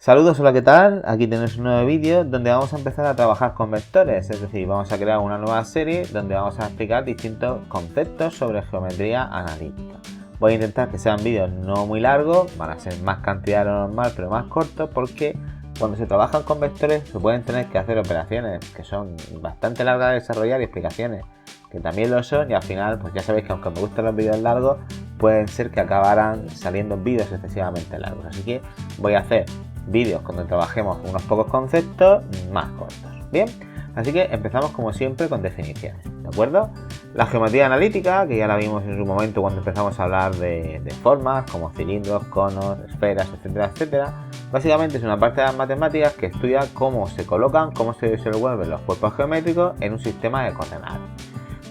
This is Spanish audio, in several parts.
Saludos, hola, ¿qué tal? Aquí tenéis un nuevo vídeo donde vamos a empezar a trabajar con vectores, es decir, vamos a crear una nueva serie donde vamos a explicar distintos conceptos sobre geometría analítica. Voy a intentar que sean vídeos no muy largos, van a ser más cantidad de lo normal pero más cortos, porque cuando se trabajan con vectores se pueden tener que hacer operaciones que son bastante largas de desarrollar y explicaciones que también lo son, y al final pues ya sabéis que aunque me gustan los vídeos largos, pueden ser que acabaran saliendo vídeos excesivamente largos, así que voy a hacer vídeos cuando trabajemos unos pocos conceptos más cortos. Bien, así que empezamos como siempre con definiciones, ¿de acuerdo? La geometría analítica, que ya la vimos en su momento cuando empezamos a hablar de formas como cilindros, conos, esferas, etcétera, etcétera. Básicamente es una parte de las matemáticas que estudia cómo se colocan, cómo se desenvuelven los cuerpos geométricos en un sistema de coordenadas.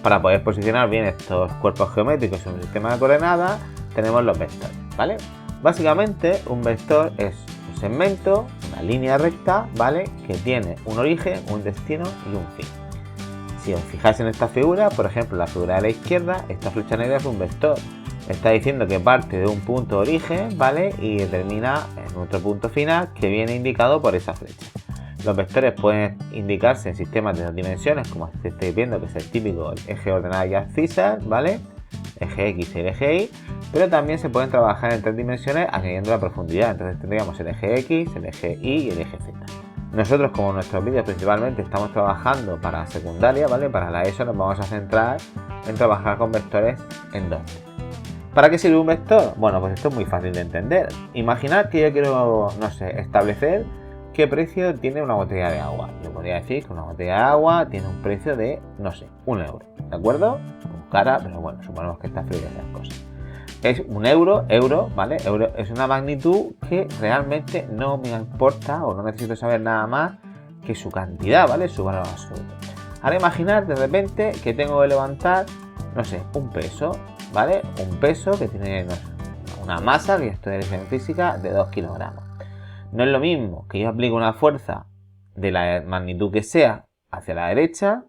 Para poder posicionar bien estos cuerpos geométricos en un sistema de coordenadas, tenemos los vectores, ¿vale? Básicamente un vector es un segmento, una línea recta, ¿vale? Que tiene un origen, un destino y un fin. Si os fijáis en esta figura, por ejemplo, la figura de la izquierda, esta flecha negra es un vector. Está diciendo que parte de un punto de origen, ¿vale? Y termina en otro punto final que viene indicado por esa flecha. Los vectores pueden indicarse en sistemas de dos dimensiones, como estáis viendo, que es el típico eje ordenado y abscisas, ¿vale? Eje X y el eje Y, pero también se pueden trabajar en tres dimensiones añadiendo la profundidad. Entonces tendríamos el eje X, el eje Y y el eje Z. Nosotros, como nuestros vídeos principalmente estamos trabajando para secundaria, ¿vale? Para la ESO nos vamos a centrar en trabajar con vectores en 2D. ¿Para qué sirve un vector? Bueno, pues esto es muy fácil de entender. Imaginad que yo quiero, no sé, establecer qué precio tiene una botella de agua. Yo podría decir que una botella de agua tiene un precio de, no sé, 1 euro, ¿de acuerdo? Con cara, pero bueno, suponemos que está frío esas cosas. Es un euro, ¿vale? Euro es una magnitud que realmente no me importa o no necesito saber nada más que su cantidad, ¿vale? Su valor absoluto. Ahora imaginar de repente que tengo que levantar, no sé, un peso, ¿vale? Un peso que tiene, no sé, una masa, que esto es en física, de 2 kilogramos. No es lo mismo que yo aplique una fuerza de la magnitud que sea hacia la derecha,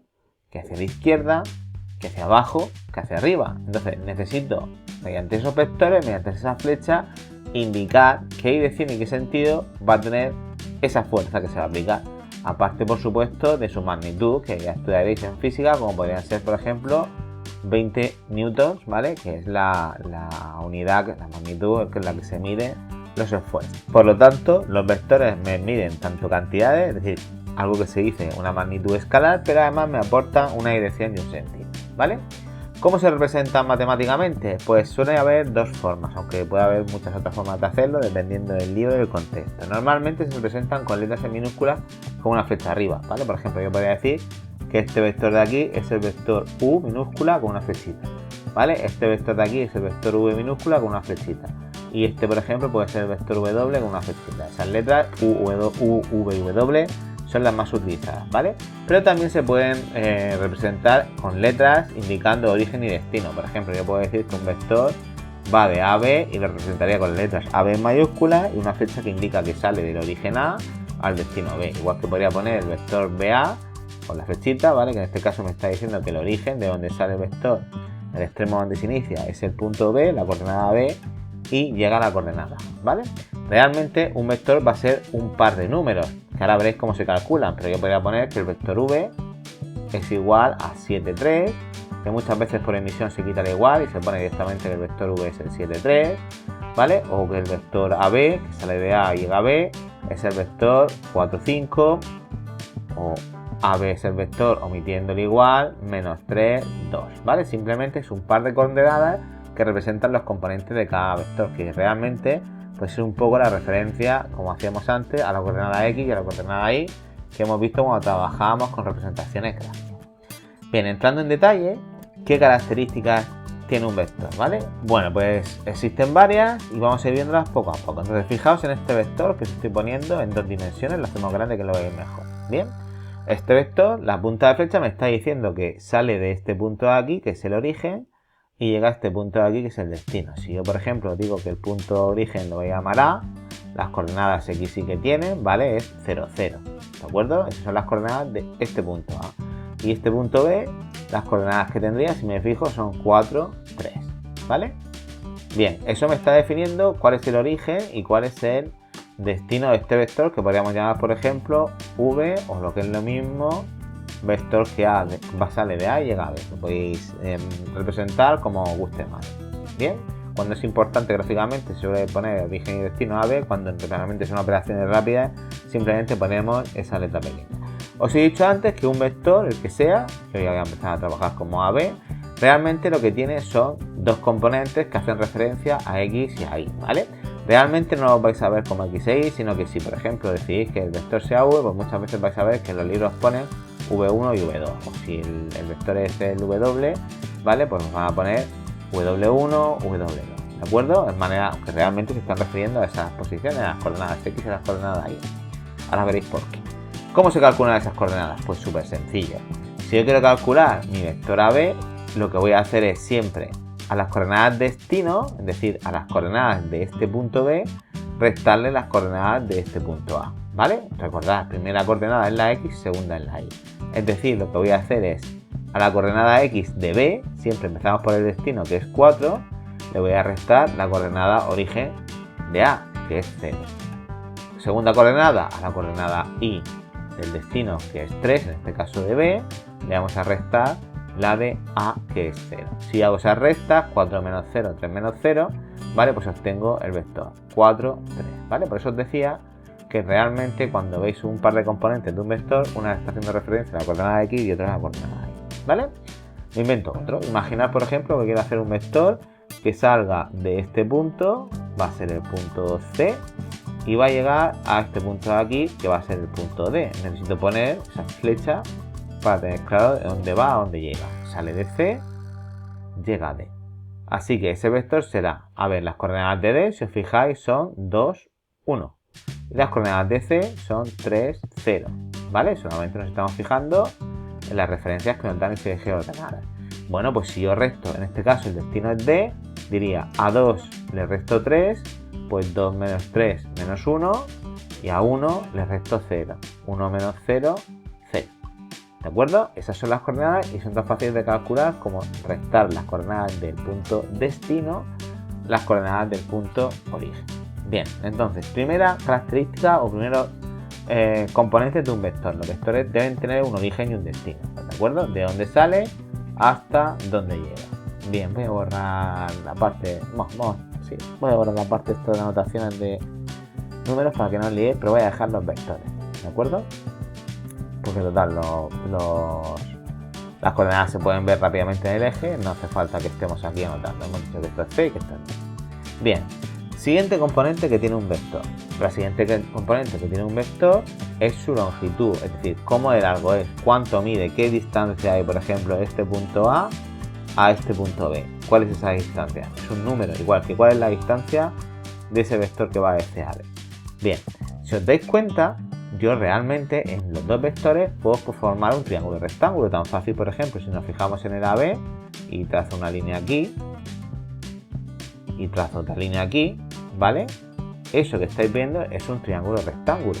que hacia la izquierda, que hacia abajo, que hacia arriba. Entonces necesito, mediante esos vectores, mediante esas flechas, indicar qué dirección y qué sentido va a tener esa fuerza que se va a aplicar. Aparte, por supuesto, de su magnitud, que ya estudiaréis en física, como podrían ser, por ejemplo, 20 newtons, ¿vale? Que es la unidad, la magnitud en la que se mide los esfuerzos. Por lo tanto, los vectores me miden tanto cantidades, es decir, algo que se dice una magnitud escalar, pero además me aportan una dirección y un sentido, ¿vale? ¿Cómo se representan matemáticamente? Pues suele haber dos formas, aunque puede haber muchas otras formas de hacerlo dependiendo del libro y del contexto. Normalmente se representan con letras en minúsculas con una flecha arriba, ¿vale? Por ejemplo, yo podría decir que este vector de aquí es el vector U minúscula con una flechita, ¿vale? Este vector de aquí es el vector V minúscula con una flechita. Y este, por ejemplo, puede ser el vector W con una flechita. Esas letras U, V y W son las más utilizadas, ¿vale? Pero también se pueden representar con letras indicando origen y destino. Por ejemplo, yo puedo decir que un vector va de A a B y lo representaría con letras AB en mayúsculas y una flecha que indica que sale del origen A al destino B. Igual que podría poner el vector BA con la flechita, ¿vale? Que en este caso me está diciendo que el origen de donde sale el vector, el extremo donde se inicia, es el punto B, la coordenada B, y llega a la coordenada, ¿vale? Realmente un vector va a ser un par de números, que ahora veréis cómo se calculan, pero yo podría poner que el vector V es igual a 7, 3, que muchas veces por emisión se quita el igual y se pone directamente que el vector V es el 7, 3, ¿vale? O que el vector AB, que sale de A y llega a B, es el vector 4, 5, o AB es el vector omitiendo el igual, menos 3, 2, ¿vale? Simplemente es un par de coordenadas que representan los componentes de cada vector, que realmente pues es un poco la referencia, como hacíamos antes, a la coordenada X y a la coordenada Y, que hemos visto cuando trabajábamos con representaciones gráficas. Bien, entrando en detalle, ¿qué características tiene un vector? ¿Vale? Bueno, pues existen varias y vamos a ir viéndolas poco a poco. Entonces, fijaos en este vector que os estoy poniendo en dos dimensiones, lo hacemos grande que lo veáis mejor. Bien, este vector, la punta de flecha me está diciendo que sale de este punto de aquí, que es el origen, y llega a este punto de aquí, que es el destino. Si yo, por ejemplo, digo que el punto de origen lo voy a llamar A, las coordenadas X y que tiene, ¿vale? Es 0, 0, ¿de acuerdo? Esas son las coordenadas de este punto A. Y este punto B, las coordenadas que tendría, si me fijo, son 4, 3, ¿vale? Bien, eso me está definiendo cuál es el origen y cuál es el destino de este vector, que podríamos llamar, por ejemplo, v, o lo que es lo mismo, vector que A sale de A y llega a B. Lo podéis representar como os guste más. Bien, cuando es importante gráficamente se suele poner origen y destino a B, cuando realmente son operaciones rápidas simplemente ponemos esa letra pequeña. Os he dicho antes que un vector, el que sea, que hoy voy a empezar a trabajar como AB, realmente lo que tiene son dos componentes que hacen referencia a X y a Y, ¿vale? Realmente no los vais a ver como X e Y, sino que si por ejemplo decidís que el vector sea V, pues muchas veces vais a ver que en los libros ponen V1 y V2, o si el vector es el W, ¿vale? Pues nos van a poner W1, W2, ¿de acuerdo? De manera que realmente se están refiriendo a esas posiciones, a las coordenadas X y a las coordenadas Y. Ahora veréis por qué. ¿Cómo se calculan esas coordenadas? Pues súper sencillo. Si yo quiero calcular mi vector AB, lo que voy a hacer es siempre a las coordenadas destino, es decir, a las coordenadas de este punto B, restarle las coordenadas de este punto A, ¿vale? Recordad, primera coordenada es la X, segunda es la Y. Es decir, lo que voy a hacer es a la coordenada X de B, siempre empezamos por el destino que es 4, le voy a restar la coordenada origen de A, que es 0. Segunda coordenada, a la coordenada Y del destino que es 3, en este caso de B, le vamos a restar la de A, que es 0. Si hago esas restas, 4 menos 0, 3 menos 0, ¿vale? Pues obtengo el vector 4, 3, ¿vale? Por eso os decía que realmente cuando veis un par de componentes de un vector, una está haciendo referencia a la coordenada X y otra a la coordenada Y, ¿vale? Me invento otro. Imaginar, por ejemplo, que quiero hacer un vector que salga de este punto, va a ser el punto C, y va a llegar a este punto de aquí, que va a ser el punto D. Necesito poner esa flecha para tener claro de dónde va a dónde llega. Sale de C, llega a D. Así que ese vector será, a ver, las coordenadas de D, si os fijáis, son 2, 1. Y las coordenadas de C son 3, 0. ¿Vale? Solamente nos estamos fijando en las referencias que nos dan ese eje ordenado. Bueno, pues si yo resto, en este caso el destino es D, diría a 2 le resto 3, pues 2 menos 3 menos 1, y a 1 le resto 0. 1 menos 0, 0. ¿De acuerdo? Esas son las coordenadas y son tan fáciles de calcular como restar las coordenadas del punto destino, las coordenadas del punto origen. Bien, entonces, primera característica o primero componentes de un vector. Los vectores deben tener un origen y un destino, ¿de acuerdo? De dónde sale hasta dónde llega. Bien, voy a borrar la parte, voy a borrar la parte de anotaciones de números para que no os liéis, pero voy a dejar los vectores, ¿de acuerdo? Porque total, las coordenadas se pueden ver rápidamente en el eje, no hace falta que estemos aquí anotando. Hemos dicho que esto es C y que esto es D. Bien, siguiente componente que tiene un vector. La siguiente componente que tiene un vector es su longitud, es decir, cómo de largo es, cuánto mide, qué distancia hay, por ejemplo, de este punto A este punto B. ¿Cuál es esa distancia? Es un número, igual que cuál es la distancia de ese vector que va de C a B. Bien, si os dais cuenta, yo realmente en los dos vectores puedo formar un triángulo rectángulo, tan fácil, por ejemplo, si nos fijamos en el AB y trazo una línea aquí y trazo otra línea aquí, ¿vale? Eso que estáis viendo es un triángulo rectángulo.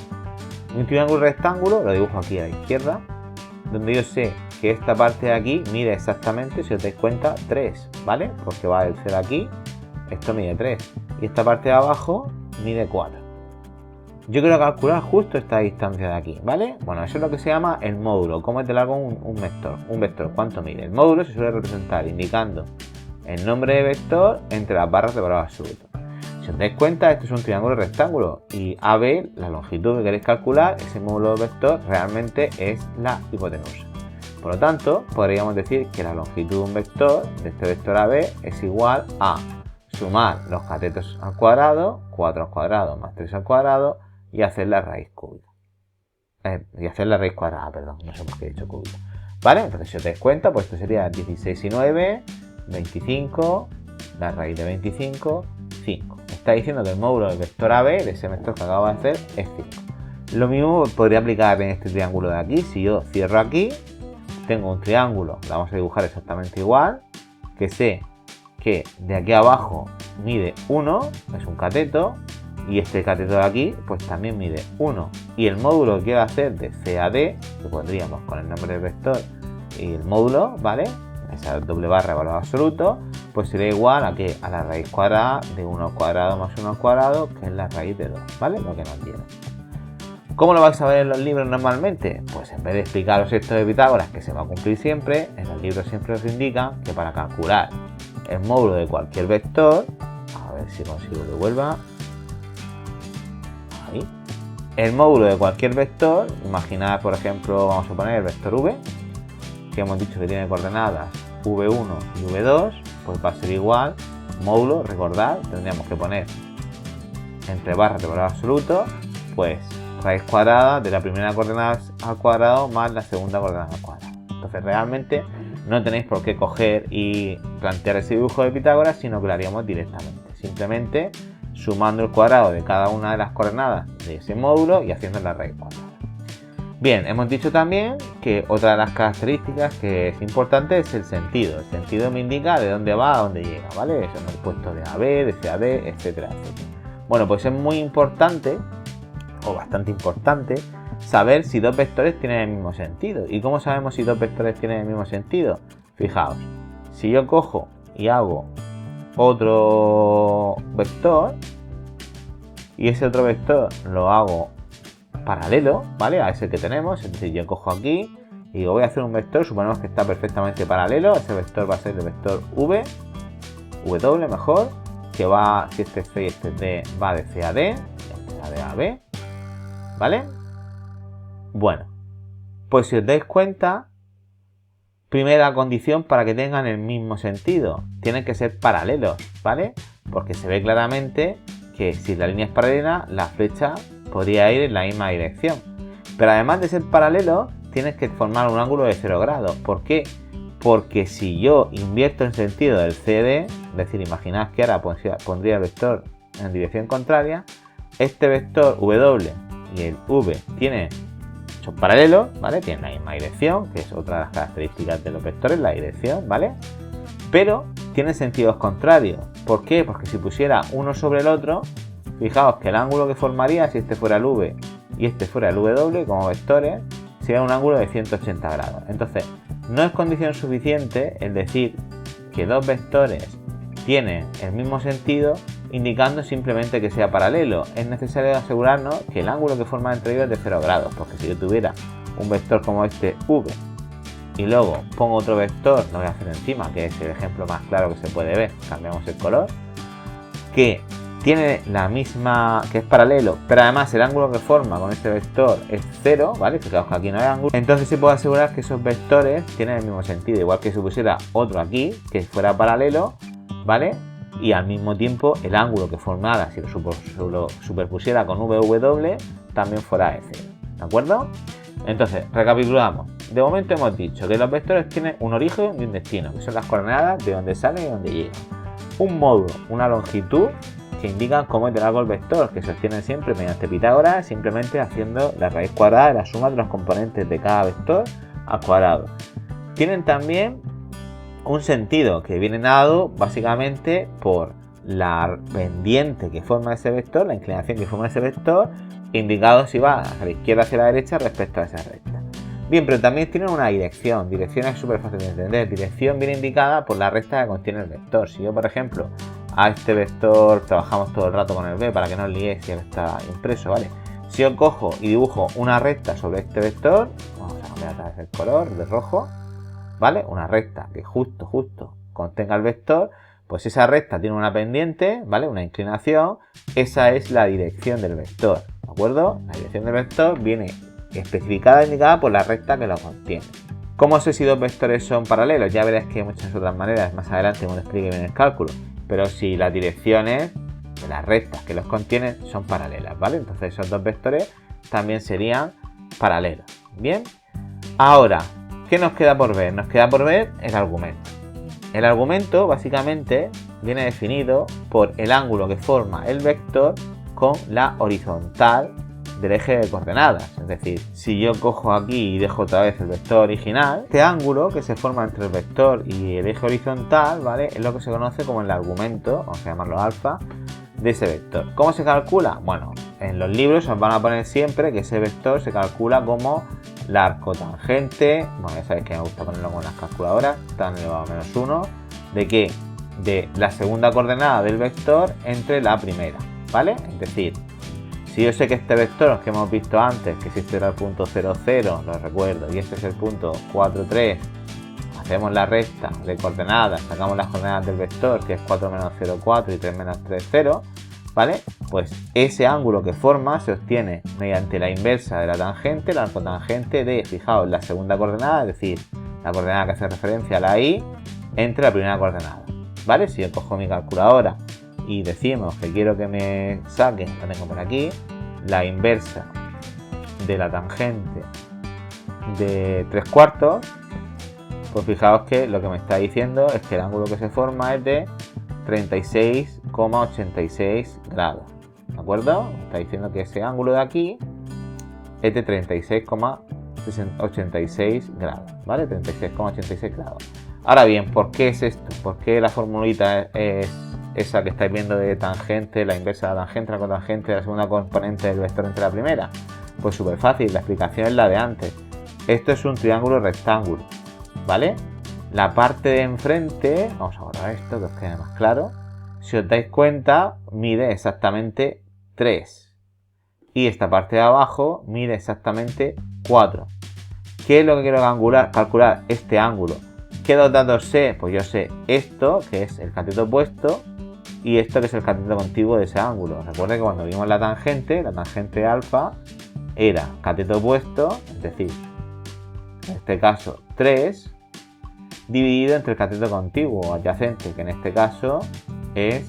Un triángulo rectángulo lo dibujo aquí a la izquierda, donde yo sé que esta parte de aquí mide exactamente, si os dais cuenta, 3, ¿vale? Porque va del 0 aquí, esto mide 3, y esta parte de abajo mide 4. Yo quiero calcular justo esta distancia de aquí, ¿vale? Bueno, eso es lo que se llama el módulo. ¿Cómo es de largo un vector? Un vector, ¿cuánto mide? El módulo se suele representar indicando el nombre de vector entre las barras de valor absoluto. Si os dais cuenta, esto es un triángulo rectángulo y AB, la longitud que queréis calcular, ese módulo de vector realmente es la hipotenusa. Por lo tanto, podríamos decir que la longitud de un vector, de este vector AB, es igual a sumar los catetos al cuadrado, 4 al cuadrado más 3 al cuadrado, y hacer la raíz cúbica. Y hacer la raíz cuadrada, perdón, no sé por qué he dicho cúbica. ¿Vale? Entonces, si os dais cuenta, pues esto sería 16 y 9, 25, la raíz de 25, 5. Está diciendo que el módulo del vector AB, de ese vector que acabo de hacer, es 5. Lo mismo podría aplicar en este triángulo de aquí. Si yo cierro aquí, tengo un triángulo, lo vamos a dibujar exactamente igual, que sé que de aquí abajo mide 1, es un cateto, y este cateto de aquí pues también mide 1. Y el módulo que quiero hacer de C a D, que pondríamos con el nombre del vector y el módulo, ¿vale? Esa doble barra de valor absoluto, pues será igual a ¿qué? A la raíz cuadrada de 1 al cuadrado más 1 al cuadrado, que es la raíz de 2, ¿vale? Lo que nos dieron. ¿Cómo lo vais a ver en los libros normalmente? Pues en vez de explicaros esto de Pitágoras, que se va a cumplir siempre, en los libros siempre os indican que para calcular el módulo de cualquier vector, a ver si consigo que vuelva, ahí, el módulo de cualquier vector, imaginad por ejemplo, vamos a poner el vector v, que hemos dicho que tiene coordenadas v1 y v2, pues va a ser igual, módulo, recordad, tendríamos que poner entre barras de valor absoluto, pues raíz cuadrada de la primera coordenada al cuadrado más la segunda coordenada al cuadrado. Entonces realmente no tenéis por qué coger y plantear ese dibujo de Pitágoras, sino que lo haríamos directamente, simplemente sumando el cuadrado de cada una de las coordenadas de ese módulo y haciendo la raíz cuadrada. Bien, hemos dicho también que otra de las características que es importante es el sentido. El sentido me indica de dónde va a dónde llega, ¿vale? Eso hemos puesto de AB, de CAD, etcétera, etcétera. Bueno, pues es muy importante, o bastante importante, saber si dos vectores tienen el mismo sentido. ¿Y cómo sabemos si dos vectores tienen el mismo sentido? Fijaos, si yo cojo y hago otro vector y ese otro vector lo hago paralelo, ¿vale? A ese que tenemos, es decir, yo cojo aquí y digo voy a hacer un vector, suponemos que está perfectamente paralelo, ese vector va a ser el vector v, w mejor, que va, si este es C y este es D, va de C a D, este va de A a B, ¿vale? Bueno, pues si os dais cuenta, primera condición para que tengan el mismo sentido, tienen que ser paralelos, ¿vale? Porque se ve claramente que si la línea es paralela, la flecha podría ir en la misma dirección. Pero además de ser paralelos, tienes que formar un ángulo de 0 grados. ¿Por qué? Porque si yo invierto el sentido del CD, es decir, imaginad que ahora pondría el vector en dirección contraria, este vector W y el V son paralelos, ¿vale? Tienen la misma dirección, que es otra de las características de los vectores, la dirección, ¿vale? Pero tienen sentidos contrarios. ¿Por qué? Porque si pusiera uno sobre el otro, fijaos que el ángulo que formaría si este fuera el V y este fuera el W como vectores, sería un ángulo de 180 grados. Entonces, no es condición suficiente el decir que dos vectores tienen el mismo sentido indicando simplemente que sea paralelo. Es necesario asegurarnos que el ángulo que forma entre ellos es de 0 grados, porque si yo tuviera un vector como este V y luego pongo otro vector, lo voy a hacer encima, que es el ejemplo más claro que se puede ver, cambiamos el color, que tiene la misma, que es paralelo, pero además el ángulo que forma con este vector es 0, ¿vale? Fijaos que aquí no hay ángulo. Entonces se puede asegurar que esos vectores tienen el mismo sentido, igual que si pusiera otro aquí, que fuera paralelo, ¿vale? Y al mismo tiempo el ángulo que formara, si lo superpusiera con VW, también fuera de 0, ¿de acuerdo? Entonces, recapitulamos. De momento hemos dicho que los vectores tienen un origen y un destino, que son las coordenadas de donde salen y donde llegan. Un módulo, una longitud, que indican cómo es de largo el vector, que se obtienen siempre mediante Pitágoras, simplemente haciendo la raíz cuadrada de la suma de los componentes de cada vector al cuadrado. Tienen también un sentido que viene dado básicamente por la pendiente que forma ese vector, la inclinación que forma ese vector, indicado si va hacia la izquierda o hacia la derecha respecto a esa recta. Bien, pero también tienen una dirección. Dirección es súper fácil de entender. Dirección viene indicada por la recta que contiene el vector. Si yo, por ejemplo, a este vector trabajamos todo el rato con el B para que no os liéis si está impreso, ¿vale? Si yo cojo y dibujo una recta sobre este vector, vamos a cambiar otra vez el color de rojo, ¿vale? Una recta que justo contenga el vector, pues esa recta tiene una pendiente, ¿vale? Una inclinación, esa es la dirección del vector, ¿de acuerdo? La dirección del vector viene especificada, indicada por la recta que lo contiene. ¿Cómo sé si dos vectores son paralelos? Ya veréis que hay muchas otras maneras, más adelante cuando explique bien el cálculo, pero si las direcciones de las rectas que los contienen son paralelas, ¿vale? Entonces esos dos vectores también serían paralelos, ¿bien? Ahora, ¿qué nos queda por ver? Nos queda por ver el argumento. El argumento básicamente viene definido por el ángulo que forma el vector con la horizontal del eje de coordenadas. Es decir, si yo cojo aquí y dejo otra vez el vector original, este ángulo que se forma entre el vector y el eje horizontal, ¿vale? Es lo que se conoce como el argumento, vamos a llamarlo alfa, de ese vector. ¿Cómo se calcula? Bueno, en los libros os van a poner siempre que ese vector se calcula como la arcotangente, bueno, ya sabéis que me gusta ponerlo con las calculadoras, tan elevado a -1, ¿de qué? de la segunda coordenada del vector entre la primera, ¿vale? Es decir, si yo sé que este vector que hemos visto antes, que si este era el punto 0, 0, lo recuerdo, y este es el punto 4, 3, hacemos la recta de coordenadas, sacamos las coordenadas del vector, que es 4 menos 0, 4 y 3 menos 3, 0, ¿vale? Pues ese ángulo que forma se obtiene mediante la inversa de la tangente, la cotangente de, fijaos, la segunda coordenada, es decir, la coordenada que hace referencia a la y, entre la primera coordenada, ¿vale? Si yo cojo mi calculadora y decimos que quiero que me saque, lo tengo por aquí, la inversa de la tangente de 3/4, pues fijaos que lo que me está diciendo es que el ángulo que se forma es de 36,86 grados, ¿de acuerdo? Me está diciendo que ese ángulo de aquí es de 36,86 grados, ¿vale? 36,86 grados. Ahora bien, ¿por qué es esto? ¿Por qué la formulita es esa que estáis viendo de tangente, la inversa de la tangente, la cotangente de la segunda componente del vector entre la primera? Pues súper fácil, la explicación es la de antes. Esto es un triángulo rectángulo, ¿vale? La parte de enfrente, vamos a borrar esto que os quede más claro, si os dais cuenta, mide exactamente 3. Y esta parte de abajo mide exactamente 4. ¿Qué es lo que quiero calcular? Este ángulo. ¿Qué dos datos sé? Pues yo sé esto, que es el cateto opuesto, y esto, que es el cateto contiguo de ese ángulo. Recuerden que cuando vimos la tangente alfa era cateto opuesto, es decir, en este caso 3, dividido entre el cateto contiguo o adyacente, que en este caso es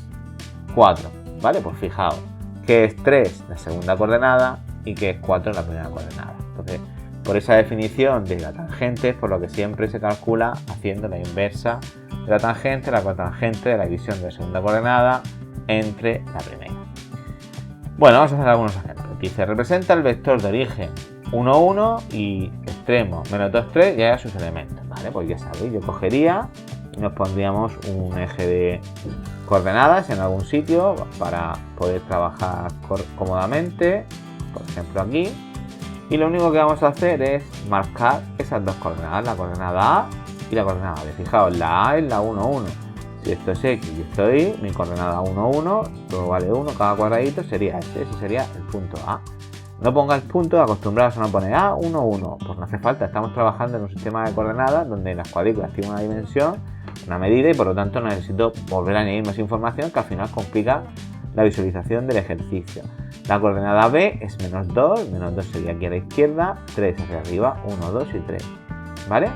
4, ¿vale? Pues fijaos que es 3 la segunda coordenada y que es 4 la primera coordenada. Entonces, por esa definición de la tangente es por lo que siempre se calcula haciendo la inversa de la tangente, la cotangente de la división de la segunda coordenada entre la primera. Bueno, vamos a hacer algunos ejemplos. Dice, representa el vector de origen 1, 1 y extremo menos 2, 3 y a sus elementos. Vale, pues ya sabéis, yo cogería y nos pondríamos un eje de coordenadas en algún sitio para poder trabajar cómodamente, por ejemplo aquí. Y lo único que vamos a hacer es marcar esas dos coordenadas, la coordenada A y la coordenada B. Fijaos, la A es la 1, 1. Si esto es X y esto Y, mi coordenada 1, 1, todo vale 1, cada cuadradito sería ese sería el punto A. No pongáis puntos, acostumbrados a no poner A, 1, 1, pues no hace falta, estamos trabajando en un sistema de coordenadas donde las cuadrículas tienen una dimensión, una medida y por lo tanto necesito volver a añadir más información que al final complica la visualización del ejercicio. La coordenada B es menos 2 sería aquí a la izquierda, 3 hacia arriba, 1, 2 y 3, ¿vale?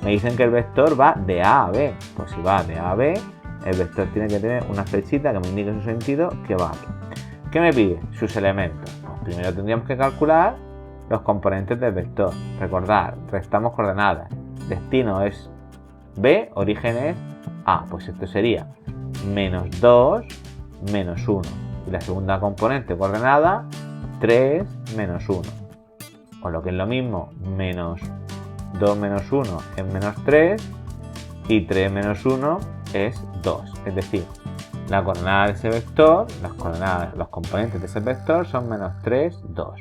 Me dicen que el vector va de A a B, pues si va de A a B, el vector tiene que tener una flechita que me indique su sentido que va aquí. ¿Qué me pide? Sus elementos. Pues primero tendríamos que calcular los componentes del vector. Recordad, restamos coordenadas. Destino es B, origen es A. Pues esto sería menos 2, menos 1. Y la segunda componente coordenada, 3, menos 1. O lo que es lo mismo, menos 2 menos 1 es menos 3 y 3 menos 1 es 2. Es decir, la coordenada de ese vector, los componentes de ese vector son menos 3, 2.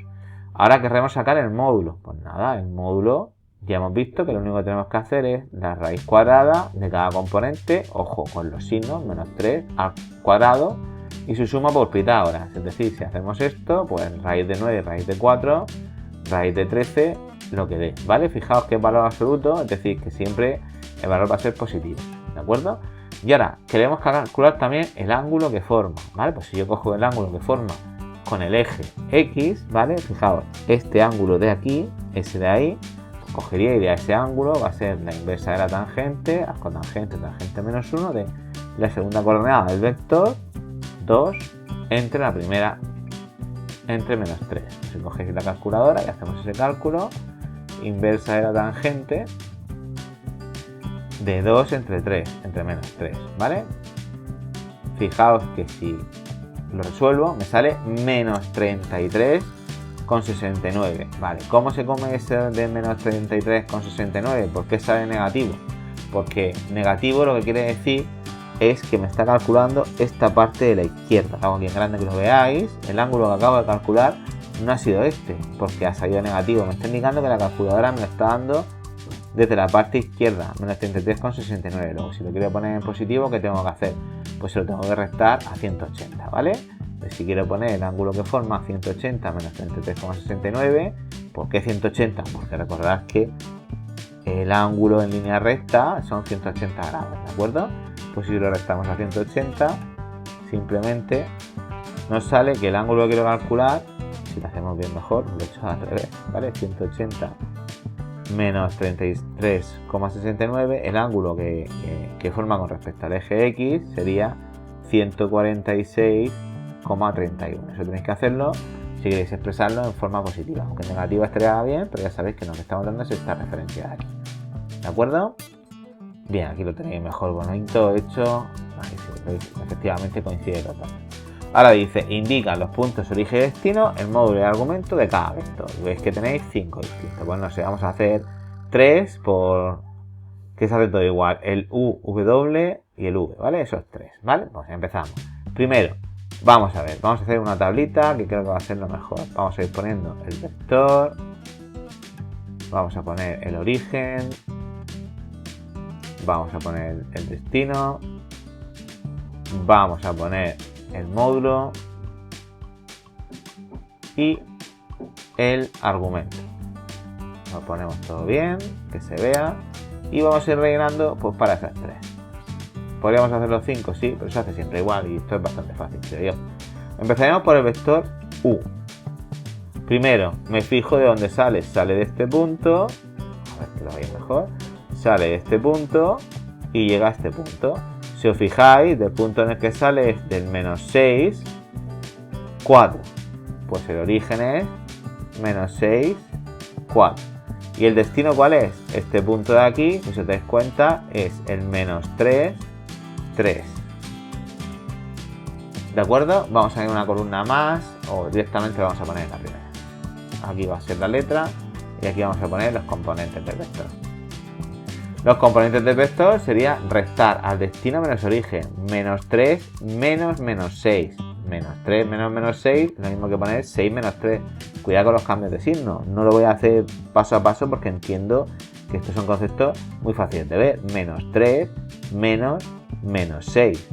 Ahora queremos sacar el módulo. Pues nada, el módulo ya hemos visto que lo único que tenemos que hacer es la raíz cuadrada de cada componente, ojo con los signos, menos 3 al cuadrado y su suma por Pitágoras. Es decir, si hacemos esto, pues raíz de 9 y raíz de 4, raíz de 13, lo que dé, ¿vale? Fijaos que es valor absoluto, es decir, que siempre el valor va a ser positivo, ¿de acuerdo? Y ahora, queremos calcular también el ángulo que forma, ¿vale? Pues si yo cojo el ángulo que forma con el eje X, ¿vale? Fijaos, este ángulo de aquí, ese de ahí, pues cogería y de ese ángulo va a ser la inversa de la tangente, cotangente, tangente menos 1 de la segunda coordenada del vector, 2 entre la primera, entre menos 3. Si cogéis la calculadora y hacemos ese cálculo, inversa de la tangente de 2 entre 3, entre menos 3, ¿vale? Fijaos que si lo resuelvo me sale menos 33,69, ¿vale? ¿Cómo se come ese de menos 33,69? ¿Por qué sale negativo? Porque negativo lo que quiere decir es que me está calculando esta parte de la izquierda. Hago aquí en grande que lo veáis, el ángulo que acabo de calcular no ha sido este, porque ha salido negativo. Me está indicando que la calculadora me lo está dando desde la parte izquierda, menos 33,69. Luego, si lo quiero poner en positivo, ¿qué tengo que hacer? Pues se lo tengo que restar a 180, ¿vale? Pues si quiero poner el ángulo que forma 180 menos 33,69, ¿por qué 180? Porque recordarás que el ángulo en línea recta son 180 grados, ¿de acuerdo? Pues si lo restamos a 180, simplemente nos sale que el ángulo que quiero calcular, si lo hacemos bien mejor, lo he hecho al revés, ¿vale? 180 menos 33,69, el ángulo que forma con respecto al eje X sería 146,31. Eso tenéis que hacerlo si queréis expresarlo en forma positiva. Aunque en negativa estaría bien, pero ya sabéis que lo que estamos dando es esta referencia de aquí. ¿De acuerdo? Bien, aquí lo tenéis mejor bonito hecho. Ahí sí, efectivamente coincide total. Ahora dice, indican los puntos origen y destino, el módulo y argumento de cada vector. Veis que tenéis 5 distintos. Pues no sé, vamos a hacer 3 por... que se hace todo igual. El U, W y el V, ¿vale? Esos 3, ¿vale? Pues empezamos. Primero, vamos a ver, vamos a hacer una tablita que creo que va a ser lo mejor. Vamos a ir poniendo el vector. Vamos a poner el origen. Vamos a poner el destino. Vamos a poner el módulo y el argumento. Lo ponemos todo bien, que se vea, y vamos a ir rellenando pues para esas 3. Podríamos hacer los 5, sí, pero se hace siempre igual y esto es bastante fácil, creo yo. Empezaremos por el vector U. Primero me fijo de dónde sale. Sale de este punto, a ver que lo veáis mejor, sale de este punto y llega a este punto. Si os fijáis, del punto en el que sale es del menos 6, 4. Pues el origen es menos 6, 4. ¿Y el destino cuál es? Este punto de aquí, si os dais cuenta, es el menos 3, 3. ¿De acuerdo? Vamos a ir una columna más o directamente vamos a poner la primera. Aquí va a ser la letra y aquí vamos a poner los componentes del vector. Los componentes del vector sería restar al destino menos origen, menos 3 menos menos 6. Menos 3 menos menos 6, lo mismo que poner 6 menos 3. Cuidado con los cambios de signo. No lo voy a hacer paso a paso porque entiendo que estos son conceptos muy fáciles de ver. Menos 3 menos menos 6.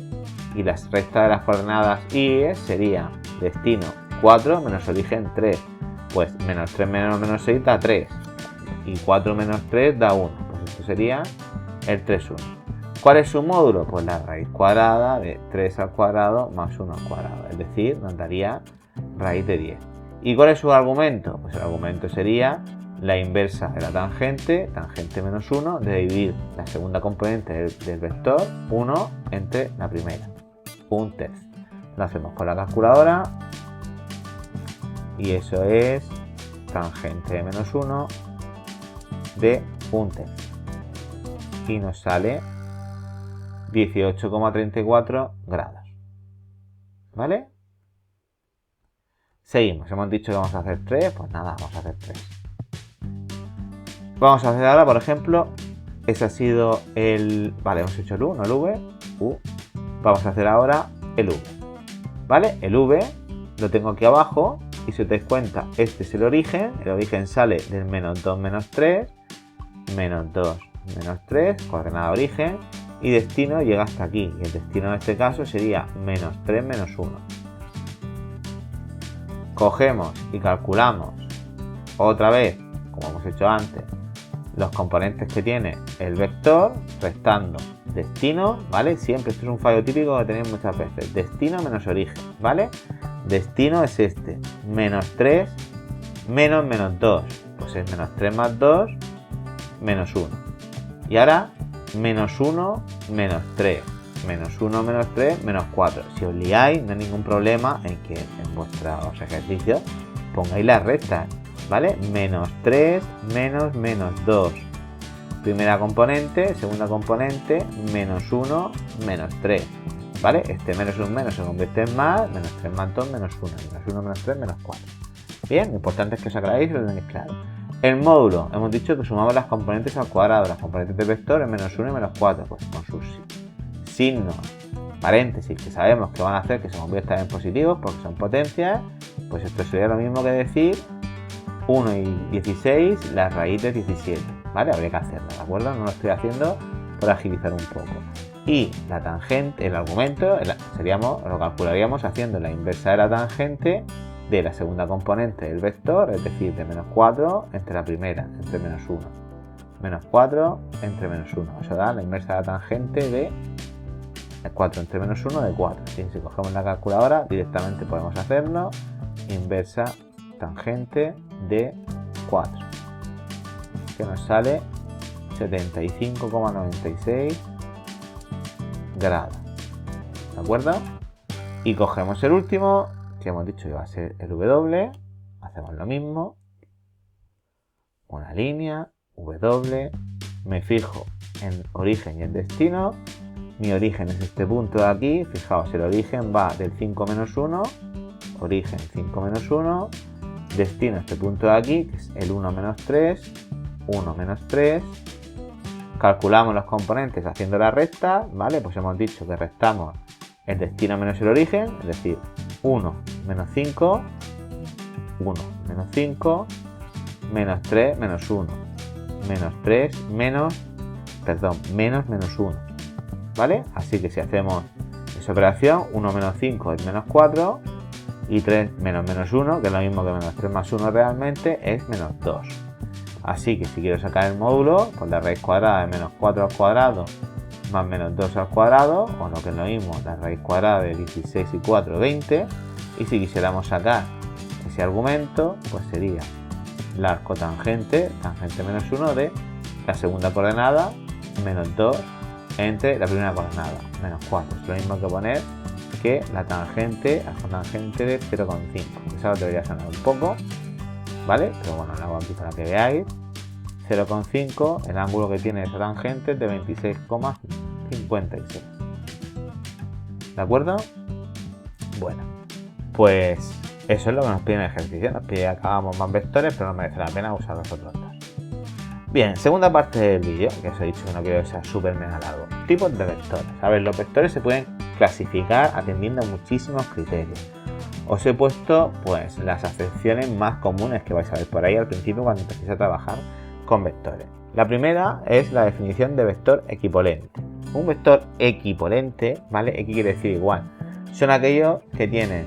Y la resta de las coordenadas y sería destino 4 menos origen 3. Pues menos 3 menos menos 6 da 3. Y 4 menos 3 da 1. Pues esto sería el 3, 1. ¿Cuál es su módulo? Pues la raíz cuadrada de 3 al cuadrado más 1 al cuadrado. Es decir, nos daría raíz de 10. ¿Y cuál es su argumento? Pues el argumento sería la inversa de la tangente, tangente menos 1, de dividir la segunda componente del vector 1 entre la primera. 1/3. Lo hacemos con la calculadora. Y eso es tangente de menos 1 de 1/3. Y nos sale 18,34 grados. ¿Vale? Seguimos. Hemos dicho que vamos a hacer 3. Pues nada, vamos a hacer 3. Vamos a hacer ahora, por ejemplo, ese ha sido el... Vale, hemos hecho el U, no el V. U. Vamos a hacer ahora el V. ¿Vale? El V lo tengo aquí abajo. Y si os dais cuenta, este es el origen. El origen sale del menos 2 menos 3. Menos 2 menos 3. Coordenada origen. Y destino llega hasta aquí. Y el destino en este caso sería menos 3 menos 1. Cogemos y calculamos otra vez, como hemos hecho antes, los componentes que tiene el vector, restando destino, ¿vale? Siempre, esto es un fallo típico que tenéis muchas veces. Destino menos origen, ¿vale? Destino es este, menos 3 menos menos 2. Pues es menos 3 más 2, menos 1. Y ahora, menos 1 menos 3. Menos 1 menos 3 menos 4. Si os liáis, no hay ningún problema en que en vuestros ejercicios pongáis las restas, ¿vale? Menos 3 menos menos 2. Primera componente, segunda componente, menos 1 menos 3. ¿Vale? Este menos un menos se convierte en más, menos 3 más 2 menos 1. Menos 1 menos 3 menos 4. Bien, lo importante es que os aclaréis y lo tenéis claro. El módulo, hemos dicho que sumamos las componentes al cuadrado. Las componentes del vector es menos 1 y menos 4. Pues con sus signos, paréntesis, que sabemos que van a hacer que se conviertan en positivos porque son potencias, pues esto sería lo mismo que decir 1 y 16, la raíz de 17, ¿vale? Habría que hacerlo, ¿de acuerdo? No lo estoy haciendo por agilizar un poco. Y la tangente, el argumento, lo calcularíamos haciendo la inversa de la tangente de la segunda componente del vector, es decir, de menos 4 entre la primera, entre menos 1. Menos 4 entre menos 1. Eso da la inversa de la tangente de 4 entre menos 1 de 4. Y si cogemos la calculadora, directamente podemos hacerlo. Inversa tangente de 4. Que nos sale 75,96 grados. ¿De acuerdo? Y cogemos el último, que hemos dicho que va a ser el W. Hacemos lo mismo. Una línea, W. Me fijo en origen y en destino. Mi origen es este punto de aquí. Fijaos, el origen va del 5 menos 1. Origen 5 menos 1. Destino este punto de aquí, que es el 1 menos 3. 1 menos 3. Calculamos los componentes haciendo la recta, ¿vale? Pues hemos dicho que restamos el destino menos el origen, es decir, 1 menos 5, 1 menos 5, menos 3 menos 1, menos 3 menos 1, ¿vale? Así que si hacemos esa operación, 1 menos 5 es menos 4 y 3 menos 1, que es lo mismo que menos 3 más 1 realmente, es menos 2. Así que si quiero sacar el módulo, pues la raíz cuadrada de menos 4 al cuadrado más menos 2 al cuadrado, o lo que es lo mismo, la raíz cuadrada de 16 y 4, 20. Y si quisiéramos sacar ese argumento, pues sería la arcotangente, tangente menos 1 de la segunda coordenada, menos 2 entre la primera coordenada, menos 4. Es lo mismo que poner que la tangente, arcotangente de 0,5. Eso debería sonar un poco, ¿vale? Pero bueno, lo hago aquí para que veáis. 0,5, el ángulo que tiene esa tangente es de 26,56. ¿De acuerdo? Bueno, pues eso es lo que nos pide el ejercicio. Nos pide que hagamos más vectores, pero no merece la pena usar los otros dos. Bien, segunda parte del vídeo, que os he dicho que no quiero que sea súper mega largo. Tipos de vectores. A ver, los vectores se pueden clasificar atendiendo a muchísimos criterios. Os he puesto pues las acepciones más comunes que vais a ver por ahí al principio cuando empecéis a trabajar con vectores. La primera es la definición de vector equipolente. Un vector equipolente, ¿vale? X quiere decir igual. Son aquellos que tienen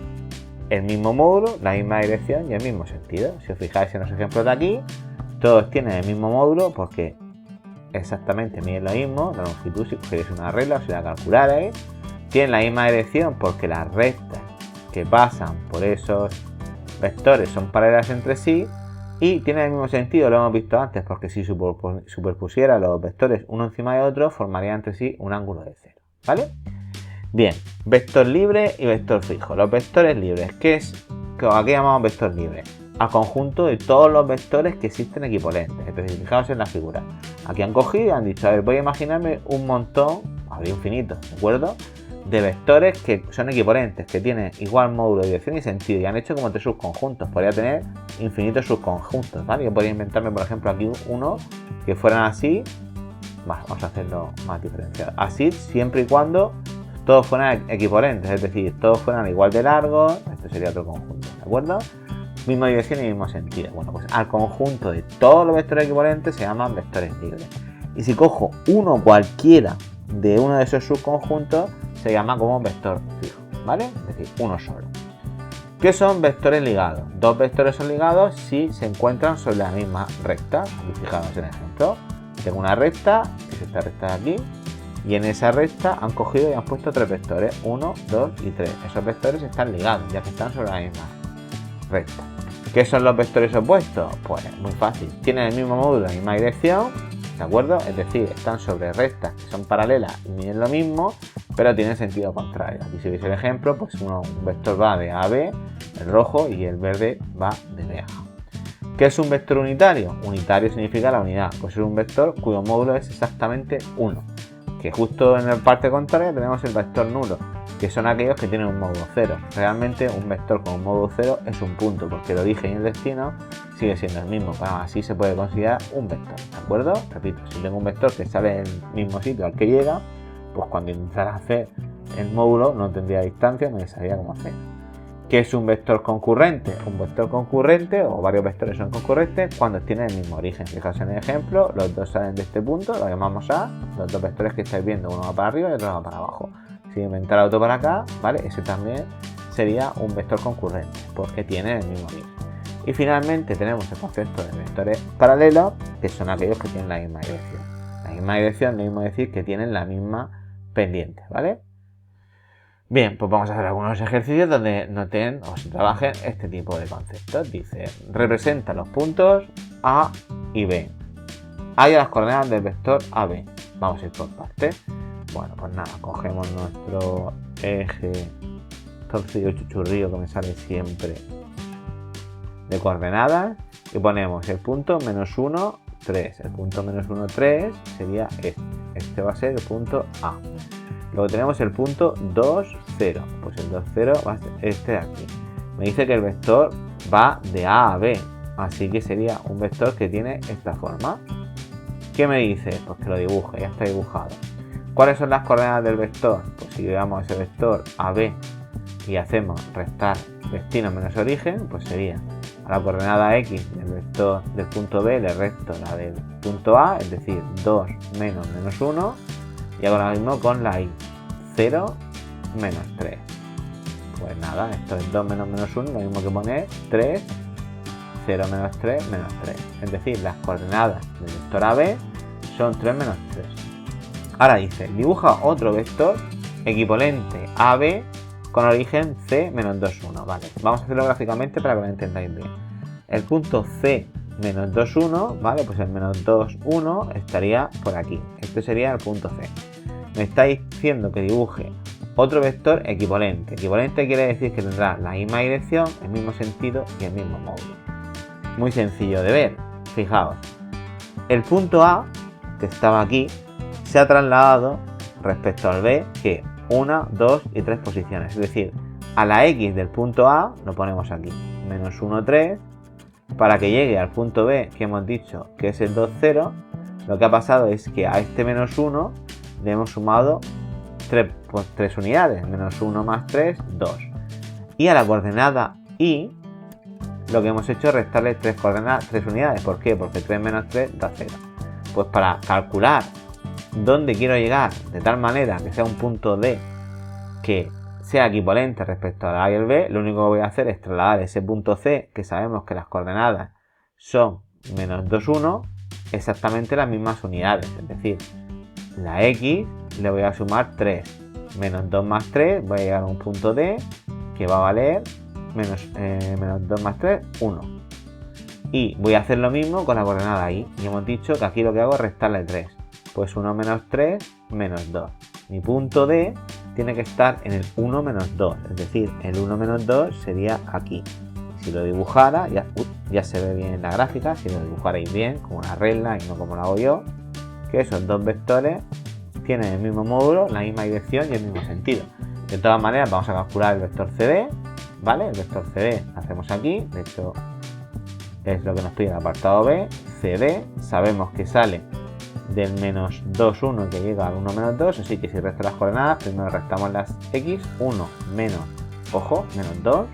el mismo módulo, la misma dirección y el mismo sentido. Si os fijáis en los ejemplos de aquí, todos tienen el mismo módulo porque exactamente miden lo mismo. La longitud, si cogéis una regla o si la calcularais, tienen la misma dirección porque las rectas que pasan por esos vectores son paralelas entre sí y tienen el mismo sentido, lo hemos visto antes, porque si superpusiera los vectores uno encima de otro formarían entre sí un ángulo de cero, ¿vale? Bien, vector libre y vector fijo. Los vectores libres, ¿qué es? Aquí llamamos vector libre al conjunto de todos los vectores que existen equipolentes. Es decir, fijaos en la figura. Aquí han cogido y han dicho, a ver, voy a imaginarme un montón, habría infinito, ¿de acuerdo?, de vectores que son equipolentes, que tienen igual módulo, dirección y sentido, y han hecho como tres subconjuntos. Podría tener infinitos subconjuntos, ¿vale? Yo podría inventarme, por ejemplo, aquí uno que fueran así. Vamos a hacerlo más diferenciado. Así, siempre y cuando todos fueran equipolentes, es decir, todos fueran igual de largos. Este sería otro conjunto, ¿de acuerdo? Misma dirección y mismo sentido. Bueno, pues al conjunto de todos los vectores equivalentes se llaman vectores libres. Y si cojo uno cualquiera de uno de esos subconjuntos, se llama como vector fijo, ¿vale? Es decir, uno solo. ¿Qué son vectores ligados? Dos vectores son ligados si se encuentran sobre la misma recta. Aquí fijaos en el ejemplo. Tengo una recta, que es esta recta de aquí, y en esa recta han cogido y han puesto tres vectores, 1, 2 y 3. Esos vectores están ligados, ya que están sobre la misma recta. ¿Qué son los vectores opuestos? Pues muy fácil. Tienen el mismo módulo, la misma dirección, ¿de acuerdo? Es decir, están sobre rectas que son paralelas y miden lo mismo, pero tienen sentido contrario. Aquí si veis el ejemplo, pues un vector va de A a B, el rojo, y el verde va de B a A. ¿Qué es un vector unitario? Unitario significa la unidad, pues es un vector cuyo módulo es exactamente 1. Que justo en la parte contraria tenemos el vector nulo, que son aquellos que tienen un módulo 0. Realmente un vector con un módulo 0 es un punto, porque el origen y el destino sigue siendo el mismo, pero así se puede considerar un vector, ¿de acuerdo? Repito, si tengo un vector que sale en el mismo sitio al que llega, pues cuando intentara hacer el módulo no tendría distancia, me salía como 0. ¿Qué es un vector concurrente? Un vector concurrente o varios vectores son concurrentes cuando tienen el mismo origen. Fijaos en el ejemplo, los dos salen de este punto, lo llamamos A, los dos vectores que estáis viendo, uno va para arriba y otro va para abajo. Si inventar otro para acá, ¿vale? Ese también sería un vector concurrente porque tiene el mismo origen. Y finalmente tenemos el concepto de vectores paralelos, que son aquellos que tienen la misma dirección. La misma dirección, lo mismo decir que tienen la misma pendiente, ¿vale? Bien, pues vamos a hacer algunos ejercicios donde noten o se trabajen este tipo de conceptos. Dice, representa los puntos A y B. Halla las coordenadas del vector AB. Vamos a ir por partes. Bueno, pues nada, cogemos nuestro eje torcido chuchurrío que me sale siempre de coordenadas y ponemos el punto -1, 3. El punto -1, 3 sería este. Este va a ser el punto A. Luego tenemos el punto 2, 0. Pues el 2, 0 va a ser este de aquí. Me dice que el vector va de A a B. Así que sería un vector que tiene esta forma. ¿Qué me dice? Pues que lo dibuje, ya está dibujado. ¿Cuáles son las coordenadas del vector? Pues si llevamos ese vector a B y hacemos restar destino menos origen, pues sería a la coordenada X del vector del punto B le resto la del punto A, es decir, 2 menos menos 1. Y hago lo mismo con la Y, 0 menos 3. Pues nada, esto es 2 menos menos 1, lo mismo que poner 3, 0 menos 3, menos 3. Es decir, las coordenadas del vector AB son 3 menos 3. Ahora dice, dibuja otro vector equivalente a B con origen C menos 2, 1. Vale, vamos a hacerlo gráficamente para que lo entendáis bien. El punto C menos 2, 1, ¿vale? Pues el menos 2, 1 estaría por aquí. Este sería el punto C. Me está diciendo que dibuje otro vector equivalente. Equivalente quiere decir que tendrá la misma dirección, el mismo sentido y el mismo módulo. Muy sencillo de ver. Fijaos, el punto A, que estaba aquí, se ha trasladado respecto al B, que 1, 2 y 3 posiciones. Es decir, a la X del punto A lo ponemos aquí, menos 1, 3. Para que llegue al punto B, que hemos dicho que es el 2, 0, lo que ha pasado es que a este menos 1 le hemos sumado 3 unidades. Menos 1 más 3, 2. Y a la coordenada Y, lo que hemos hecho es restarle 3 unidades. ¿Por qué? Porque 3 menos 3 da 0. Pues para calcular dónde quiero llegar de tal manera que sea un punto D que sea equivalente respecto a la A y el B, lo único que voy a hacer es trasladar ese punto C, que sabemos que las coordenadas son menos 2, 1, exactamente las mismas unidades. Es decir, la X le voy a sumar 3, menos 2 más 3, voy a llegar a un punto D que va a valer menos 2 más 3, 1. Y voy a hacer lo mismo con la coordenada Y. Y hemos dicho que aquí lo que hago es restarle 3. Pues 1 menos 3, menos 2. Mi punto D tiene que estar en el 1 menos 2. Es decir, el 1 menos 2 sería aquí. Si lo dibujara, ya se ve bien en la gráfica. Si lo dibujarais bien, como una regla y no como lo hago yo, que esos dos vectores tienen el mismo módulo, la misma dirección y el mismo sentido. De todas maneras, vamos a calcular el vector CD. ¿Vale? El vector CD lo hacemos aquí. De hecho, es lo que nos pide el apartado B. CD, sabemos que sale del menos 2, 1 que llega al 1 menos 2, así que si resto las coordenadas, primero restamos las X, 1 menos, ojo, menos 2,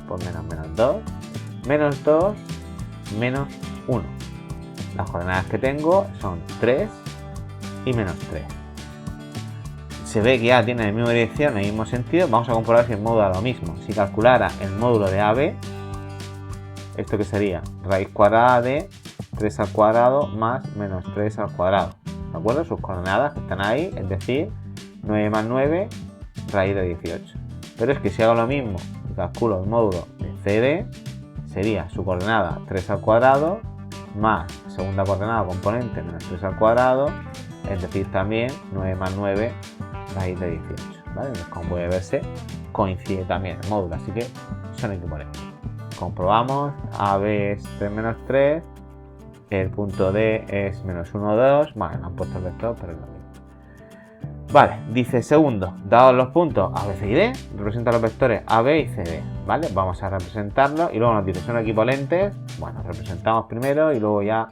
pues menos 2, menos 2, menos 1. Las coordenadas que tengo son 3 y menos 3. Se ve que ya tiene la misma dirección, el mismo sentido. Vamos a comprobar si el módulo da lo mismo. Si calculara el módulo de AB, ¿esto qué sería? Raíz cuadrada de 3 al cuadrado más menos 3 al cuadrado. ¿De acuerdo? Sus coordenadas que están ahí, es decir, 9 más 9, raíz de 18. Pero es que si hago lo mismo y calculo el módulo de CD, sería su coordenada 3 al cuadrado más segunda coordenada componente menos 3 al cuadrado, es decir, también 9 más 9, raíz de 18. ¿Vale? Entonces, como puede verse, coincide también el módulo, así que son equivalentes. Comprobamos, AB es 3 menos 3, el punto D es menos 1, 2, vale, no han puesto el vector, pero es lo mismo. Vale, dice segundo, dados los puntos A, B, C y D, representa los vectores A, B y C, D, ¿vale? Vamos a representarlos y luego nos dice, ¿son equivalentes? Bueno, representamos primero y luego ya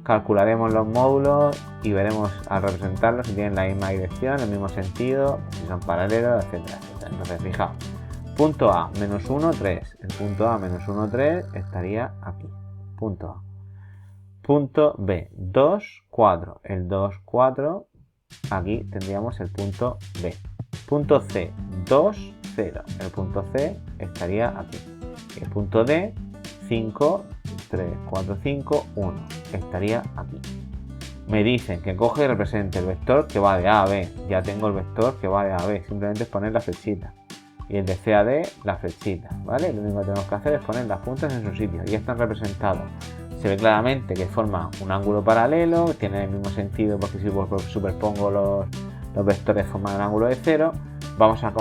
calcularemos los módulos y veremos al representarlos si tienen la misma dirección, el mismo sentido, si son paralelos, etcétera, etcétera. Entonces, fijaos, Punto A, menos 1, 3. El punto A, menos 1, 3 estaría aquí. Punto A. Punto B, 2, 4. El 2, 4. Aquí tendríamos el punto B. Punto C, 2, 0. El punto C estaría aquí. El punto D, 5, 3, 4, 5, 1. Estaría aquí. Me dicen que coge y represente el vector que va de A a B. Ya tengo el vector que va de A a B. Simplemente es poner la flechita. Y el de C a D, la flechita. ¿Vale? Lo único que tenemos que hacer es poner las puntas en su sitio. Y están representados. Se ve claramente que forma un ángulo paralelo. Tiene el mismo sentido porque si superpongo los vectores forman un ángulo de 0. Vamos a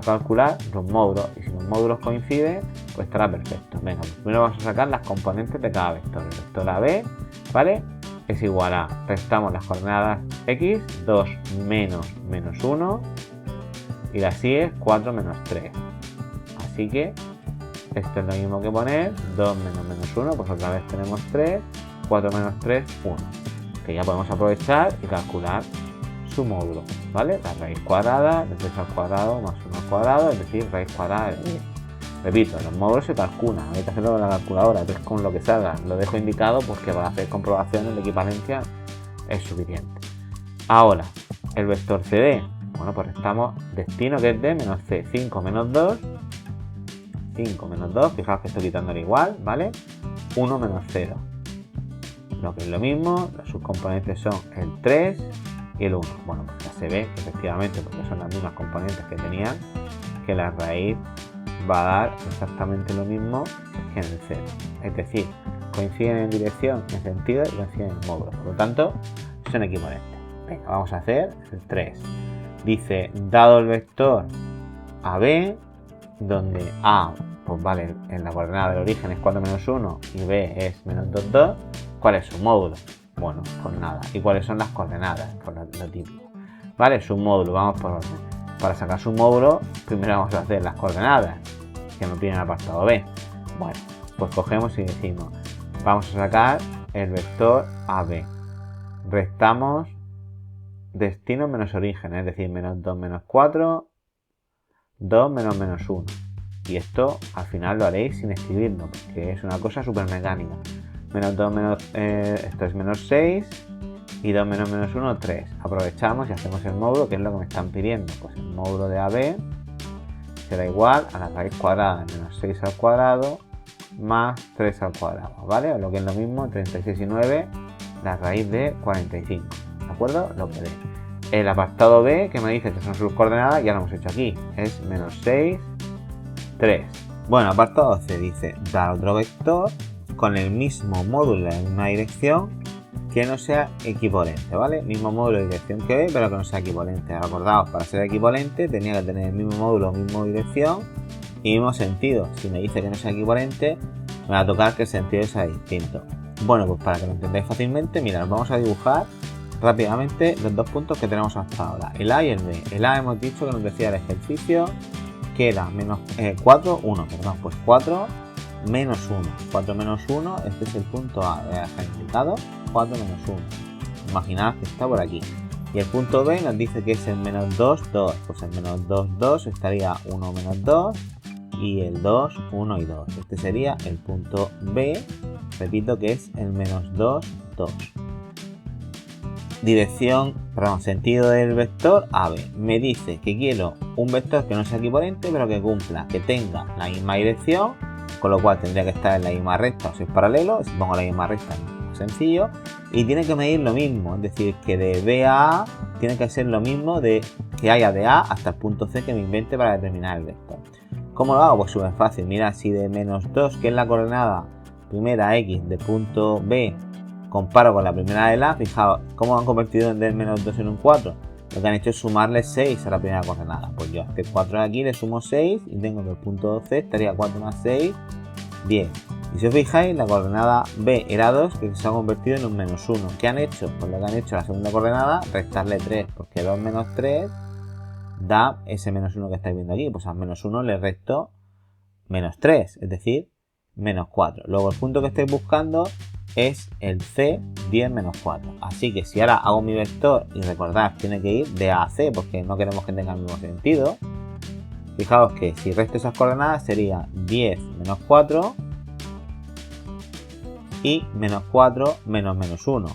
calcular los módulos. Y si los módulos coinciden, pues estará perfecto. Venga, pues primero vamos a sacar las componentes de cada vector. El vector AB, ¿vale? Es igual a, restamos las coordenadas X, 2 menos 1, y la Y es 4 menos 3. Así que esto es lo mismo que poner 2 menos 1, pues otra vez tenemos 3, 4 menos 3, 1. Que ya podemos aprovechar y calcular su módulo, ¿vale? La raíz cuadrada de 3 al cuadrado más 1 al cuadrado, es decir, raíz cuadrada de 10. Repito, los módulos se calculan, hay que hacerlo con la calculadora, es con lo que salga. Lo dejo indicado porque para hacer comprobaciones de equivalencia es suficiente. Ahora, el vector CD, bueno, pues restamos destino que es de menos C, 5 menos 2, 5 menos 2, fijaos que estoy quitándole igual, ¿vale? 1 menos 0. Lo que es lo mismo, sus componentes son el 3 y el 1. Bueno, pues ya se ve efectivamente, porque son las mismas componentes que tenían, que la raíz va a dar exactamente lo mismo que en el 0. Es decir, coinciden en dirección, en sentido y coinciden en módulo. Por lo tanto, son equivalentes. Venga, vamos a hacer el 3. Dice, dado el vector AB, donde A, pues vale, en la coordenada del origen es 4 menos 1 y B es menos 2, 2, ¿cuál es su módulo? Bueno, pues nada. ¿Y cuáles son las coordenadas? Por lo típico. ¿Vale? Su módulo, vamos por orden. Para sacar su módulo, primero vamos a hacer las coordenadas, que nos piden el apartado B. Bueno, pues cogemos y decimos, vamos a sacar el vector AB. Restamos destino menos origen, es decir, menos 2 menos 4, 2 menos 1. Y esto al final lo haréis sin escribirlo, porque es una cosa súper mecánica. Menos 2 esto es menos 6. Y 2 menos 1, 3. Aprovechamos y hacemos el módulo, que es lo que me están pidiendo. Pues el módulo de AB será igual a la raíz cuadrada de menos 6 al cuadrado más 3 al cuadrado, ¿vale? O lo que es lo mismo, 36 y 9, la raíz de 45. ¿De acuerdo? Lo que dé. El apartado B, que me dice que son sus coordenadas, ya lo hemos hecho aquí. Es menos 6, 3. Bueno, apartado C dice, dar otro vector con el mismo módulo en una dirección que no sea equivalente, ¿vale? Mismo módulo de dirección que B, pero que no sea equivalente. Acordaos, para ser equivalente tenía que tener el mismo módulo, misma dirección y mismo sentido. Si me dice que no sea equivalente, me va a tocar que el sentido sea distinto. Bueno, pues para que lo entendáis fácilmente, mirad, vamos a dibujar rápidamente los dos puntos que tenemos hasta ahora, el A y el B. El A hemos dicho que nos decía el ejercicio que era menos 4, 1, perdón, pues 4 menos 1. 4 menos 1, este es el punto A, ya está indicado. 4 menos 1. Imaginad que está por aquí. Y el punto B nos dice que es el menos 2, 2. Pues el menos 2, 2 estaría 1 menos 2. Y el 2, 1 y 2. Este sería el punto B. Repito que es el menos 2, 2. Sentido del vector AB. Me dice que quiero un vector que no sea equivalente, pero que cumpla, que tenga la misma dirección, con lo cual tendría que estar en la misma recta o si es paralelo. Si pongo la misma recta, sencillo, y tiene que medir lo mismo, es decir, que de B a A tiene que ser lo mismo de que haya de A hasta el punto C que me invente para determinar el vector. ¿Cómo lo hago? Pues súper fácil. Mira, si de menos 2, que es la coordenada primera X de punto B, comparo con la primera del A, fijaos cómo han convertido del menos 2 en un 4. Lo que han hecho es sumarle 6 a la primera coordenada. Pues yo a este 4 de aquí le sumo 6 y tengo que el punto C estaría 4 más 6, 10. Y si os fijáis, la coordenada B era 2, que se ha convertido en un menos 1. ¿Qué han hecho? Pues lo que han hecho la segunda coordenada, restarle 3, porque 2 menos 3 da ese menos 1 que estáis viendo aquí. Pues al menos 1 le resto menos 3, es decir, menos 4. Luego el punto que estáis buscando es el C, 10 menos 4. Así que si ahora hago mi vector, y recordad, tiene que ir de A a C, porque no queremos que tenga el mismo sentido, Fijaos que si resto esas coordenadas sería 10 menos 4 y menos 4 menos menos 1.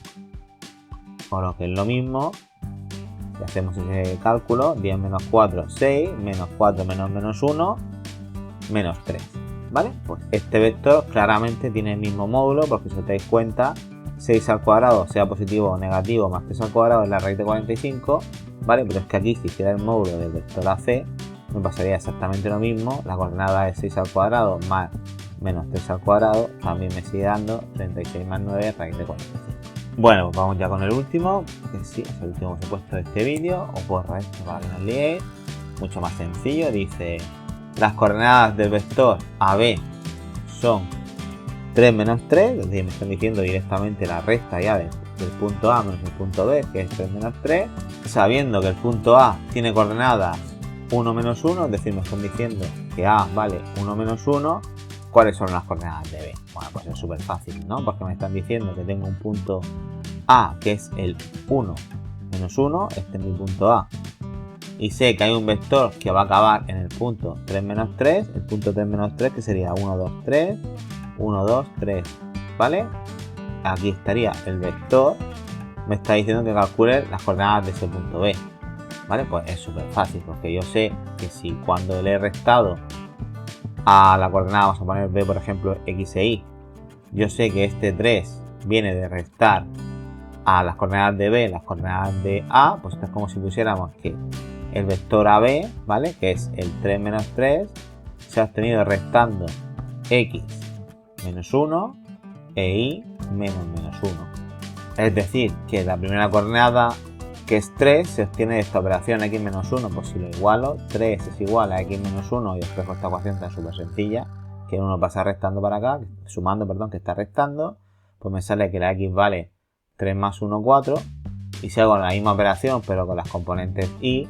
O lo que es lo mismo, si hacemos ese cálculo, 10 menos 4, 6, menos 4 menos menos 1, menos 3. ¿Vale? Pues este vector claramente tiene el mismo módulo, porque si os dais cuenta, 6 al cuadrado, sea positivo o negativo, más 3 al cuadrado es la raíz de 45, ¿vale? Pero es que aquí, si hiciera el módulo del vector AC, me pasaría exactamente lo mismo. La coordenada es 6 al cuadrado más menos 3 al cuadrado, también me sigue dando 36 más 9 raíz de 45. Bueno, pues vamos ya con el último, que sí, es el último que os he puesto de este vídeo. Os borro esto para que no os liéis. Mucho más sencillo, dice: las coordenadas del vector AB son 3 menos 3, es decir, me están diciendo directamente la recta ya del punto A menos el punto B, que es 3 menos 3, sabiendo que el punto A tiene coordenadas 1 menos 1, es decir, me están diciendo que A vale 1 menos 1, ¿cuáles son las coordenadas de B? Bueno, pues es súper fácil, ¿no? Porque me están diciendo que tengo un punto A que es el 1 menos 1, este es mi punto A, y sé que hay un vector que va a acabar en el punto 3 menos 3, el punto 3 menos 3 que sería 1, 2, 3, 1, 2, 3, ¿vale? Aquí estaría el vector, me está diciendo que calcule las coordenadas de ese punto B, ¿vale? Pues es súper fácil, porque yo sé que si cuando le he restado a la coordenada, vamos a poner B, por ejemplo, X e Y, yo sé que este 3 viene de restar a las coordenadas de B, las coordenadas de A, pues esto es como si pusiéramos que el vector AB, ¿vale? Que es el 3 menos 3, se ha obtenido restando X menos 1 e Y menos menos 1. Es decir, que la primera coordenada, que es 3, se obtiene de esta operación X menos 1, pues si lo igualo, 3 es igual a X menos 1 y después esta ecuación tan súper sencilla, que uno pasa restando para acá, sumando, perdón, que está restando, pues me sale que la X vale 3 más 1, 4, y si hago la misma operación pero con las componentes Y,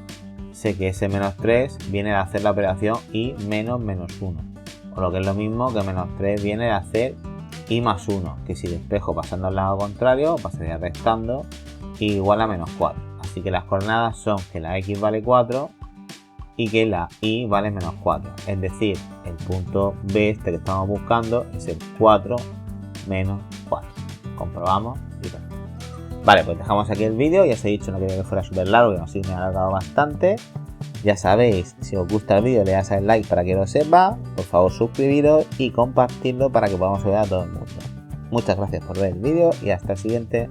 sé que ese menos 3 viene de hacer la operación Y menos menos 1, o lo que es lo mismo que menos 3 viene de hacer Y más 1, que si despejo pasando al lado contrario, pasaría restando Y igual a menos 4. Así que las coordenadas son que la X vale 4 y que la Y vale menos 4. Es decir, el punto B este que estamos buscando es el 4 menos 4. Comprobamos y todo. Vale, pues dejamos aquí el vídeo. Ya os he dicho, no quería que fuera súper largo, que así me ha alargado bastante. Ya sabéis, si os gusta el vídeo le dais al like para que lo sepa. Por favor, suscribiros y compartirlo para que podamos ayudar a todo el mundo. Muchas gracias por ver el vídeo y hasta el siguiente.